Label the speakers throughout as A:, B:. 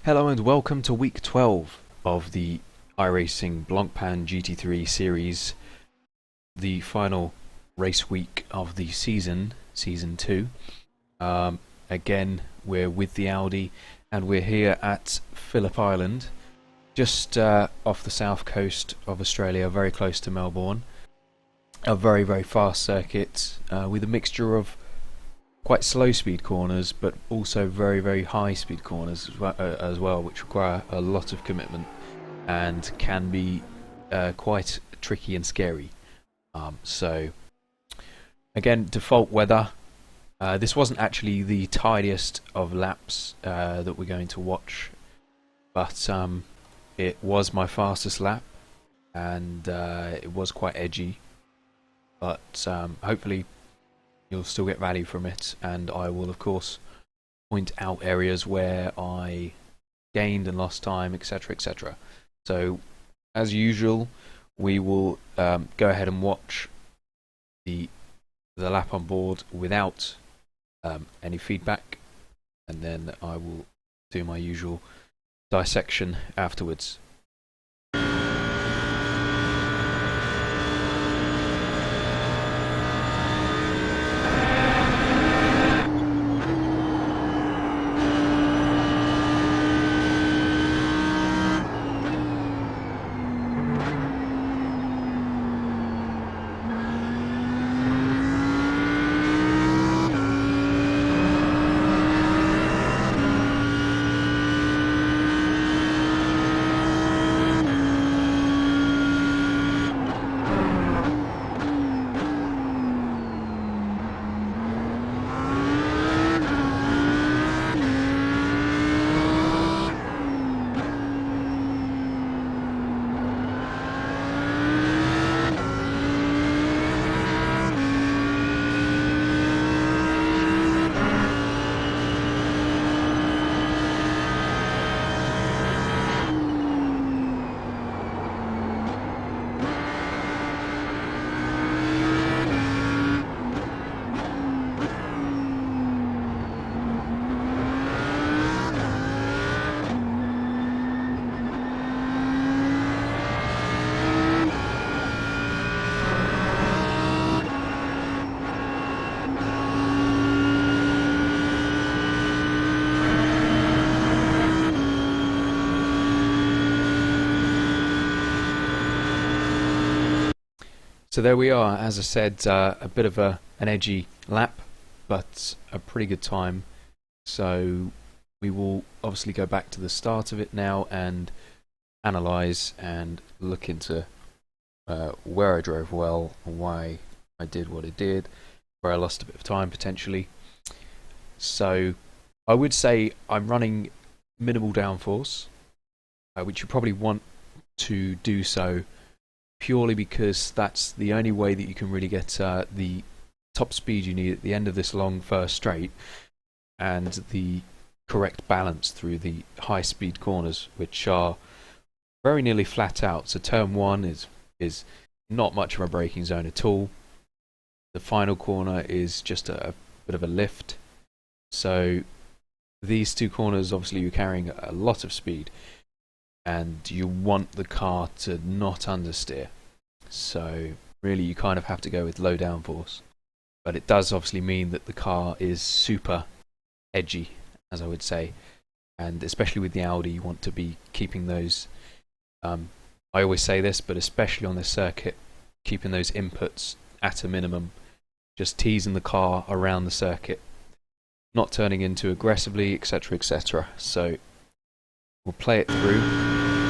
A: Hello and welcome to week 12 of the iRacing Blancpain GT3 series, the final race week of the season 2. Again, we're with the Audi and we're here at Phillip Island, just off the south coast of Australia, very close to Melbourne. A very, very fast circuit with a mixture of quite slow speed corners, but also very, very high speed corners as well, which require a lot of commitment and can be quite tricky and scary. So again, default weather. This wasn't actually the tidiest of laps that we're going to watch, but it was my fastest lap, and it was quite edgy, but hopefully you'll still get value from it, and I will of course point out areas where I gained and lost time, etc, etc. So as usual, we will go ahead and watch the lap on board without any feedback, and then I will do my usual dissection afterwards. So there we are, as I said, a bit of an edgy lap, but a pretty good time. So we will obviously go back to the start of it now and analyse and look into where I drove well, why I did what I did, where I lost a bit of time potentially. So I would say I'm running minimal downforce, which you probably want to do so purely because that's the only way that you can really get the top speed you need at the end of this long first straight, and the correct balance through the high speed corners, which are very nearly flat out. So turn 1 is not much of a braking zone at all. The final corner is just a bit of a lift. So these two corners, obviously you're carrying a lot of speed, and you want the car to not understeer. So really you kind of have to go with low downforce. But it does obviously mean that the car is super edgy, as I would say. And especially with the Audi, you want to be keeping those, I always say this, but especially on this circuit, keeping those inputs at a minimum. Just teasing the car around the circuit, not turning in too aggressively, etc, etc. So we'll play it through.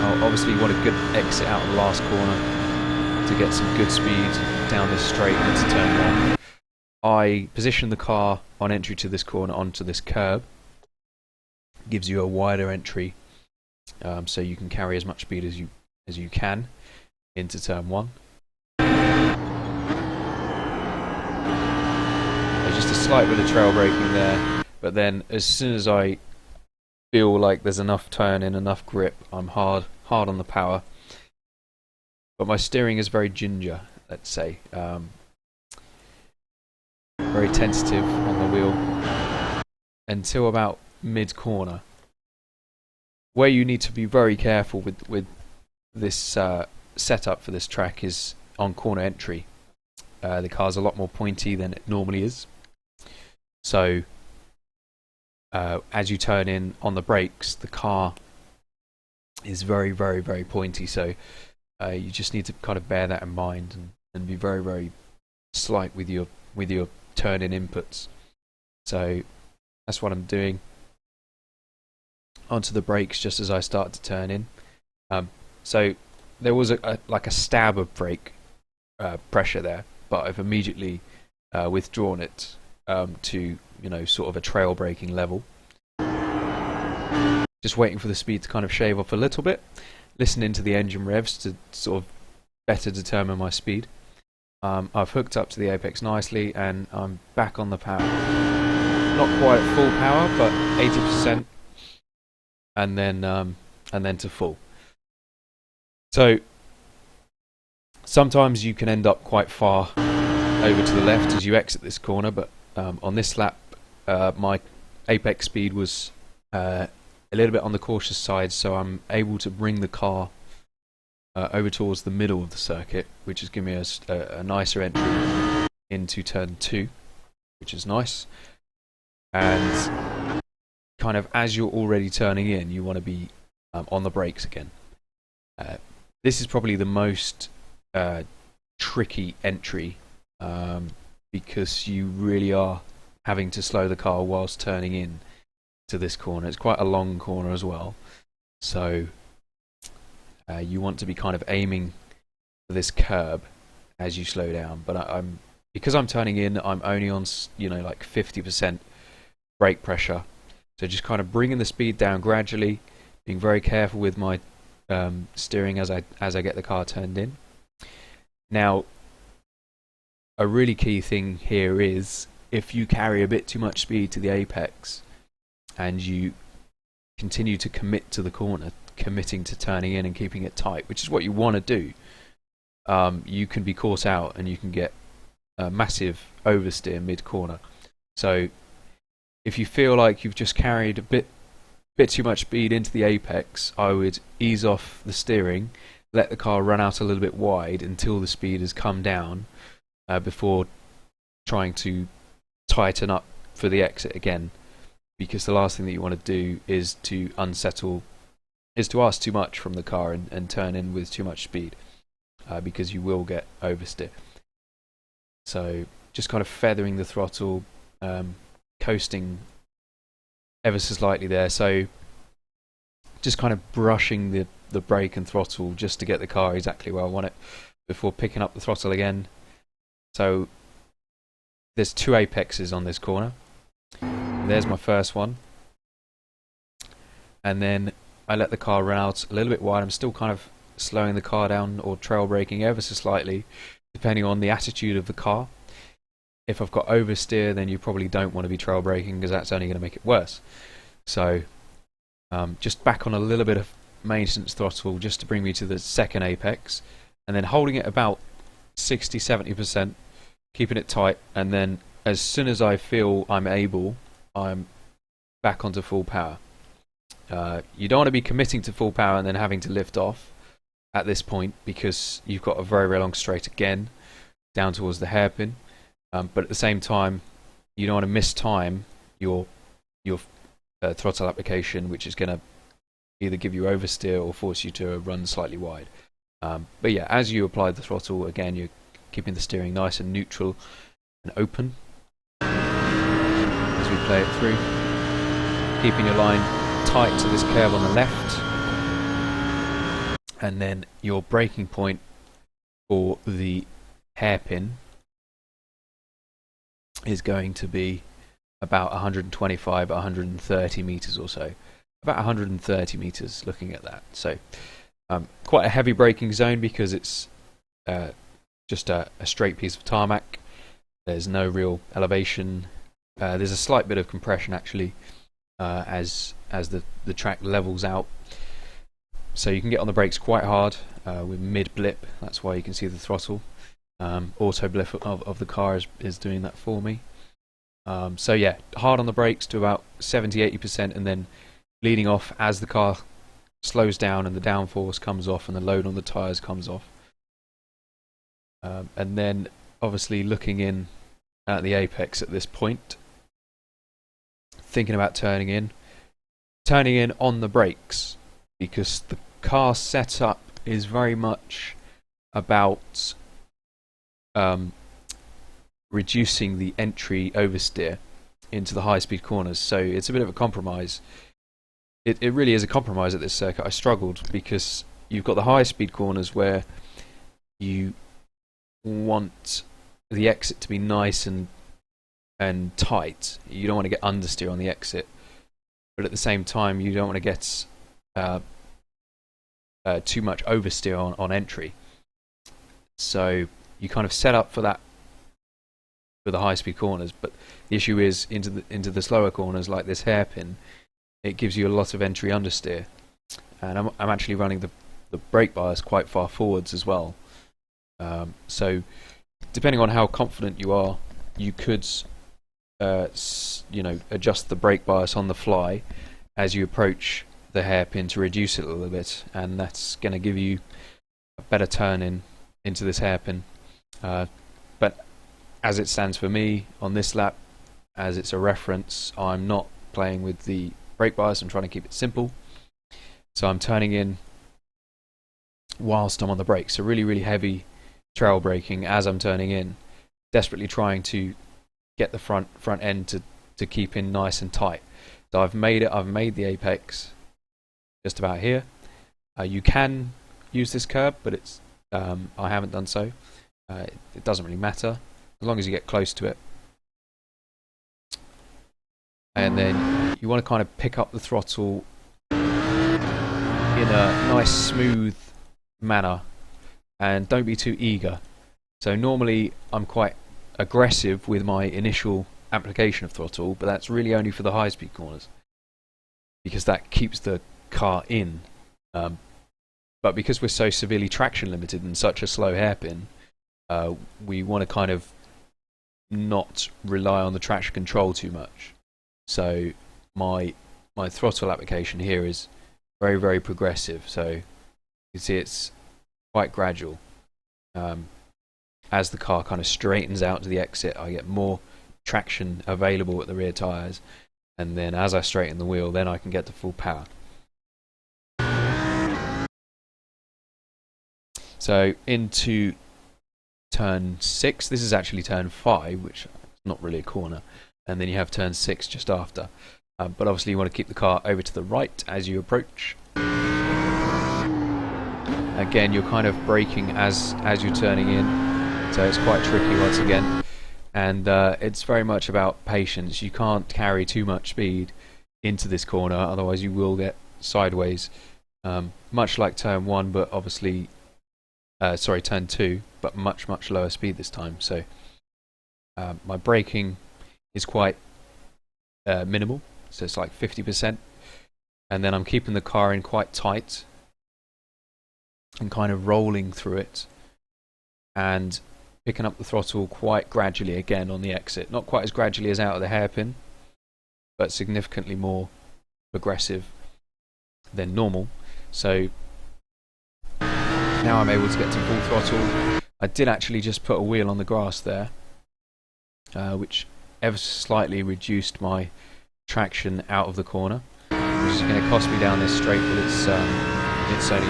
A: Obviously you want a good exit out of the last corner to get some good speed down this straight into turn 1. I position the car on entry to this corner onto this curb. Gives you a wider entry, so you can carry as much speed as you can into turn 1. There's just a slight bit of trail braking there, but then as soon as I feel like there's enough turn in, enough grip, I'm hard on the power. But my steering is very ginger, let's say. Very tentative on the wheel until about mid-corner, where you need to be very careful with this setup for this track is on corner entry. The car's a lot more pointy than it normally is. So as you turn in on the brakes, the car is very, very, very pointy. So you just need to kind of bear that in mind and be very, very slight with your turn-in inputs. So that's what I'm doing. Onto the brakes just as I start to turn in. So there was like a stab of brake pressure there, but I've immediately withdrawn it to sort of a trail braking level. Just waiting for the speed to kind of shave off a little bit, listening to the engine revs to sort of better determine my speed. I've hooked up to the apex nicely and I'm back on the power. Not quite at full power, but 80%, and then to full. So sometimes you can end up quite far over to the left as you exit this corner, but on this lap my apex speed was a little bit on the cautious side, so I'm able to bring the car over towards the middle of the circuit, which is giving me a nicer entry into turn 2, which is nice. And kind of as you're already turning in, you want to be on the brakes again. This is probably the most tricky entry because you really are having to slow the car whilst turning in to this corner. It's quite a long corner as well, so you want to be kind of aiming for this curb as you slow down. But because I'm turning in, I'm only on like 50% brake pressure, so just kind of bringing the speed down gradually, being very careful with my steering as I get the car turned in. Now, a really key thing here is if you carry a bit too much speed to the apex and you continue to commit to the corner, committing to turning in and keeping it tight, which is what you want to do, you can be caught out and you can get a massive oversteer mid-corner. So if you feel like you've just carried a bit too much speed into the apex, I would ease off the steering, let the car run out a little bit wide until the speed has come down before trying to tighten up for the exit again, because the last thing that you want to do is to ask too much from the car and turn in with too much speed, because you will get oversteer. So just kind of feathering the throttle, coasting ever so slightly there, so just kind of brushing the brake and throttle just to get the car exactly where I want it before picking up the throttle again. So there's 2 apexes on this corner. There's my first one, and then I let the car run out a little bit wide. I'm still kind of slowing the car down or trail braking ever so slightly, depending on the attitude of the car. If I've got oversteer, then you probably don't want to be trail braking because that's only going to make it worse. So just back on a little bit of maintenance throttle just to bring me to the second apex, and then holding it about 60-70%, keeping it tight, and then as soon as I feel I'm able, I'm back onto full power. You don't want to be committing to full power and then having to lift off at this point, because you've got a very, very long straight again down towards the hairpin. But at the same time, you don't want to mistime your throttle application, which is going to either give you oversteer or force you to run slightly wide. But yeah, as you apply the throttle, again, you're keeping the steering nice and neutral and open as we play it through, keeping your line tight to this curve on the left, and then your braking point for the hairpin is going to be about 125, 130 meters or so. About 130 meters looking at that. So quite a heavy braking zone because it's just a straight piece of tarmac. There's no real elevation. There's a slight bit of compression actually as the track levels out. So you can get on the brakes quite hard with mid blip. That's why you can see the throttle. Auto blip of the car is doing that for me. So yeah, hard on the brakes to about 70-80%, and then leading off as the car slows down and the downforce comes off and the load on the tyres comes off. And then obviously looking in at the apex at this point, thinking about turning in on the brakes, because the car setup is very much about reducing the entry oversteer into the high-speed corners. So it's a bit of a compromise. It really is a compromise at this circuit. I struggled because you've got the high-speed corners where you want the exit to be nice and tight. You don't want to get understeer on the exit, but at the same time you don't want to get too much oversteer on entry. So you kind of set up for that for the high-speed corners, but the issue is into the slower corners like this hairpin. It gives you a lot of entry understeer, and I'm actually running the brake bias quite far forwards as well. So depending on how confident you are, you could adjust the brake bias on the fly as you approach the hairpin to reduce it a little bit, and that's going to give you a better turn into this hairpin. But as it stands for me on this lap, as it's a reference, I'm not playing with the brake bias. I'm trying to keep it simple, so I'm turning in whilst I'm on the brakes, so really heavy trail braking as I'm turning in, desperately trying to get the front end to keep in nice and tight. So I've made the apex just about here. You can use this curb, but it's I haven't done so. It doesn't really matter as long as you get close to it. And then you want to kind of pick up the throttle in a nice smooth manner, and don't be too eager. So normally I'm quite aggressive with my initial application of throttle, but that's really only for the high speed corners because that keeps the car in. But because we're so severely traction limited and such a slow hairpin, we want to kind of not rely on the traction control too much. So my throttle application here is very progressive. So you can see it's quite gradual. As the car kind of straightens out to the exit, I get more traction available at the rear tyres, and then as I straighten the wheel, then I can get to full power. So into turn 6, this is actually turn 5, which is not really a corner, and then you have turn 6 just after. But obviously you want to keep the car over to the right as you approach. Again, you're kind of braking as you're turning in, so it's quite tricky once again. And it's very much about patience. You can't carry too much speed into this corner, otherwise you will get sideways. Much like turn 1, but obviously, turn 2, but much lower speed this time. So my braking is quite minimal, so it's like 50%. And then I'm keeping the car in quite tight and kind of rolling through it and picking up the throttle quite gradually again on the exit. Not quite as gradually as out of the hairpin, but significantly more progressive than normal. So now I'm able to get to full throttle. I did actually just put a wheel on the grass there, which ever so slightly reduced my traction out of the corner, which is going to cost me down this straight, but it's only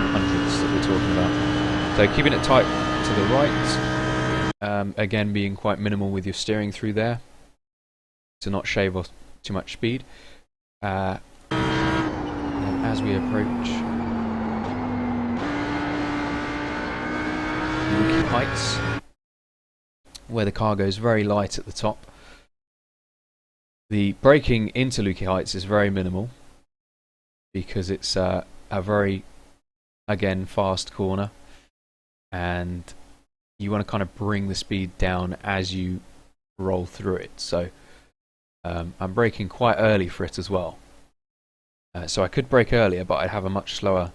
A: hundreds that we're talking about. So keeping it tight to the right, again being quite minimal with your steering through there to not shave off too much speed. And as we approach Lucky Heights, where the car goes very light at the top, the braking into Lucky Heights is very minimal because it's a very, again, fast corner, and you want to kind of bring the speed down as you roll through it. So I'm braking quite early for it as well. So I could brake earlier, but I'd have a much slower.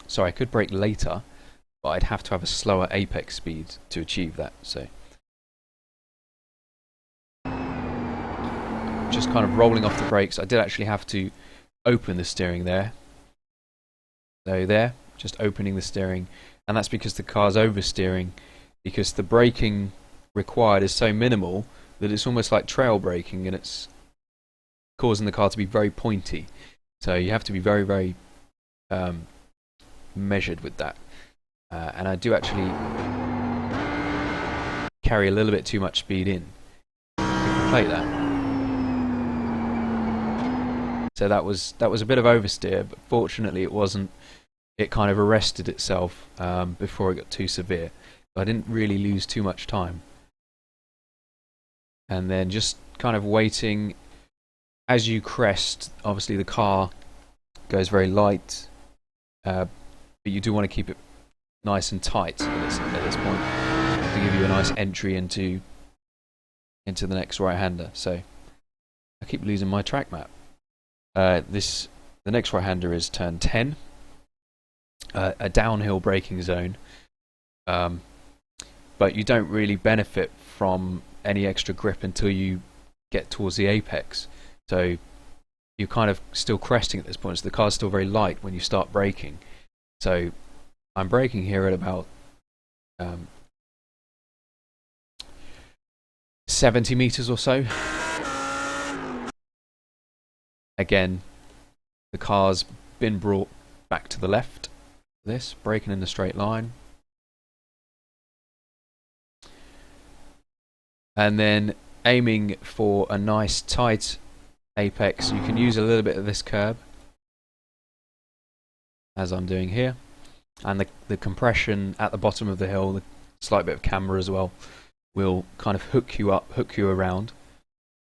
A: So I could brake later, but I'd have to have a slower apex speed to achieve that. So just kind of rolling off the brakes. I did actually have to open the steering there So there, just opening the steering, and that's because the car's oversteering, because the braking required is so minimal that it's almost like trail braking, and it's causing the car to be very pointy. So you have to be very, very measured with that. And I do actually carry a little bit too much speed in. Plate that. So that was a bit of oversteer, but fortunately it wasn't. It kind of arrested itself before it got too severe. But I didn't really lose too much time. And then just kind of waiting. As you crest, obviously the car goes very light, but you do want to keep it nice and tight at this point to give you a nice entry into the next right-hander. So I keep losing my track map. The next right-hander is turn 10, a downhill braking zone, but you don't really benefit from any extra grip until you get towards the apex. So you're kind of still cresting at this point, so the car's still very light when you start braking. So I'm braking here at about 70 meters or so. Again, the car's been brought back to the left. This, braking in a straight line. And then aiming for a nice tight apex. You can use a little bit of this curb, as I'm doing here. And the compression at the bottom of the hill, the slight bit of camber as well, will kind of hook you up, hook you around.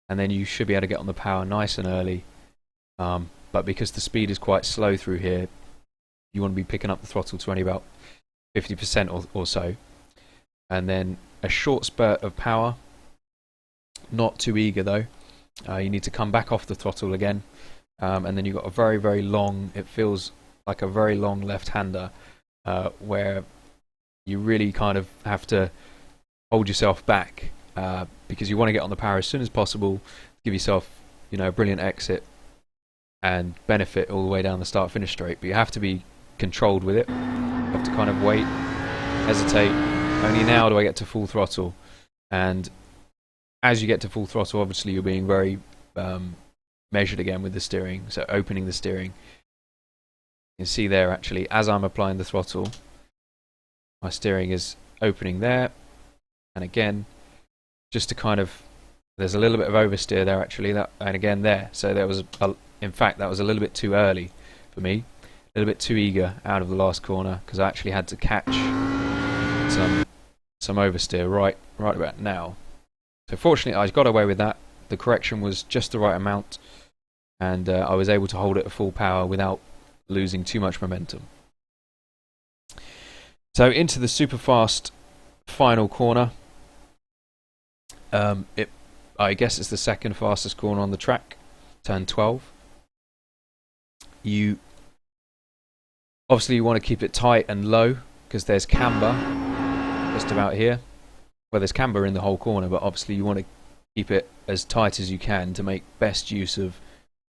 A: And then you should be able to get on the power nice and early. But because the speed is quite slow through here, you want to be picking up the throttle to only about 50% or so. And then a short spurt of power, not too eager though. You need to come back off the throttle again, and then you've got a very, very long, it feels like a very long left-hander, where you really kind of have to hold yourself back, because you want to get on the power as soon as possible, give yourself, a brilliant exit and benefit all the way down the start-finish straight. But you have to be controlled with it. You have to kind of wait, hesitate. Only now do I get to full throttle, and as you get to full throttle, obviously you're being very measured again with the steering, so opening the steering. You can see there actually, as I'm applying the throttle, my steering is opening there, and again, just to kind of, there's a little bit of oversteer there actually, and again there. So there was, in fact, that was a little bit too early for me, a little bit too eager out of the last corner, because I actually had to catch some oversteer right about now. So fortunately I got away with that. The correction was just the right amount, and I was able to hold it at full power without losing too much momentum. So into the super fast final corner. I guess it's the second fastest corner on the track, turn 12. You want to keep it tight and low because there's camber just about here. Well, there's camber in the whole corner, but obviously you want to keep it as tight as you can to make best use of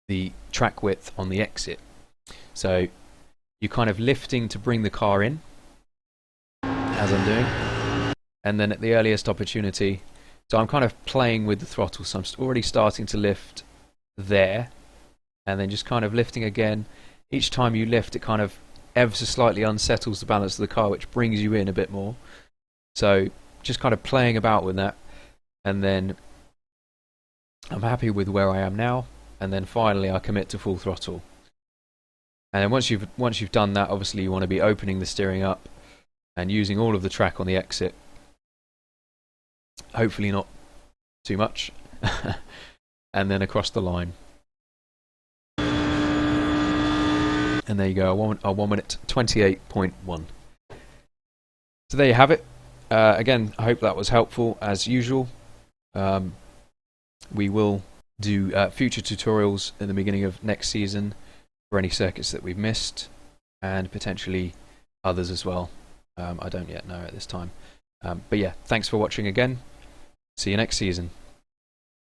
A: the track width on the exit. So you're kind of lifting to bring the car in, as I'm doing, and then at the earliest opportunity, so I'm kind of playing with the throttle, so I'm already starting to lift there, and then just kind of lifting again. Each time you lift, it kind of ever so slightly unsettles the balance of the car, which brings you in a bit more. So just kind of playing about with that, and then I'm happy with where I am now, and then finally I commit to full throttle. And then once you've done that, obviously you want to be opening the steering up and using all of the track on the exit. Hopefully not too much. And then across the line. And there you go, a 1 minute 28.1. So there you have it. Again, I hope that was helpful as usual. We will do future tutorials in the beginning of next season for any circuits that we've missed, and potentially others as well. I don't yet know at this time. But yeah, thanks for watching again. See you next season.